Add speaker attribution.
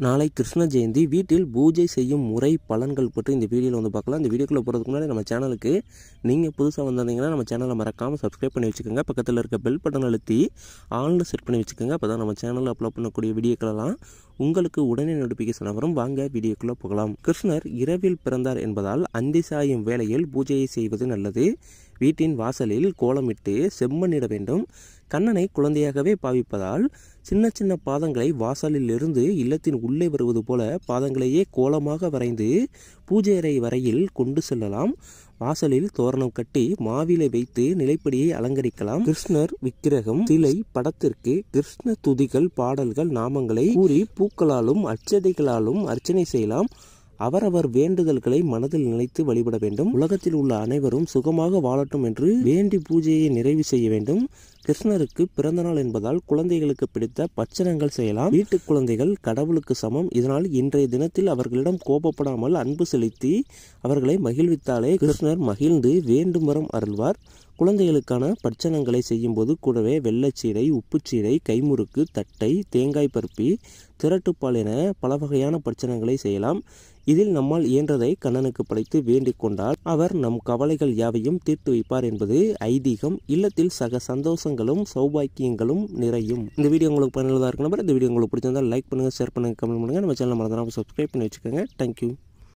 Speaker 1: நாளை கிருஷ்ண ஜெயந்தி. வீட்டில் பூஜை செய்யும் முறை பலன்கள் பற்றி இந்த வீடியோவில் வந்து பார்க்கலாம். இந்த வீடியோக்குள்ளே போகிறதுக்கு முன்னாடி நம்ம சேனலுக்கு நீங்கள் புதுசாக வந்திருந்தீங்கன்னா நம்ம சேனலை மறக்காமல் சப்ஸ்கிரைப் பண்ணி வச்சுக்கோங்க. பக்கத்தில் இருக்க பெல் பட்டன் அழுத்தி ஆன்ல செட் பண்ணி வச்சுக்கோங்க. அப்போ தான் நம்ம சேனலில் அப்லோட் பண்ணக்கூடிய வீடியோக்களெல்லாம் உங்களுக்கு உடனே நோட்டிஃபிகேஷன் வரும். வாங்க வீடியோக்குள்ளே போகலாம். கிருஷ்ணர் இரவில் பிறந்தார் என்பதால் அந்தி சாயும் வேளையில் பூஜையை செய்வது நல்லது. வீட்டின் வாசலில் கோலமிட்டு செம்மண்ணிட வேண்டும். கண்ணனை குழந்தையாகவே பாவிப்பதால் சின்ன சின்ன பாதங்களை வாசலில் இருந்து இல்லத்தின் உள்ளே வருவது போல பாதங்களையே கோலமாக வரைந்து பூஜை அறை வரையில் கொண்டு செல்லலாம். வாசலில் தோரணம் கட்டி மாவிலை வைத்து நிலைப்படியை அலங்கரிக்கலாம். கிருஷ்ணர் விக்கிரகம் சிலை படத்திற்கு கிருஷ்ண துதிகள் பாடல்கள் நாமங்களை கூறி பூக்களாலும் அச்சதைகளாலும் அர்ச்சனை செய்யலாம். அவரவர் வேண்டுதல்களை மனதில் நினைத்து வழிபட வேண்டும். உலகத்தில் உள்ள அனைவரும் சுகமாக வாழட்டும் என்று வேண்டி பூஜையை நிறைவு செய்ய வேண்டும். கிருஷ்ணருக்கு பிறந்த நாள் என்பதால் குழந்தைகளுக்கு பிடித்த பட்சணங்கள் செய்யலாம். வீட்டு குழந்தைகள் கடவுளுக்கு சமம். இதனால் இன்றைய தினத்தில் அவர்களிடம் கோபப்படாமல் அன்பு செலுத்தி அவர்களை மகிழ்வித்தாலே கிருஷ்ணர் மகிழ்ந்து வேண்டும் வரம் அருள்வார். குழந்தைகளுக்கான பட்சணங்களை செய்யும்போது கூடவே வெள்ளச்சீடை, உப்புச்சீடை, கைமுறுக்கு, தட்டை, தேங்காய் பருப்பி, திரட்டுப்பால் என பல வகையான பட்சணங்களை செய்யலாம். இதில் நம்மால் இயன்றதை கண்ணனுக்கு படைத்து வேண்டிக் கொண்டால் அவர் நம் கவலைகள் யாவையும் தீர்த்து வைப்பார் என்பது ஐதீகம். இல்லத்தில் சக சந்தோஷங்களும் சௌபாக்கியங்களும் நிறையும். இந்த வீடியோ உங்களுக்கு பயனுள்ளதாக இருக்கணும். இந்த வீடியோ உங்களுக்கு பிடிச்சிருந்தால் லைக் பண்ணுங்க, ஷேர் பண்ணுங்க, கமெண்ட் பண்ணுங்க. நம்ம சேனல் மறந்துடாம சப்ஸ்கிரைப் பண்ணி வச்சுக்கோங்க. தேங்க்யூ.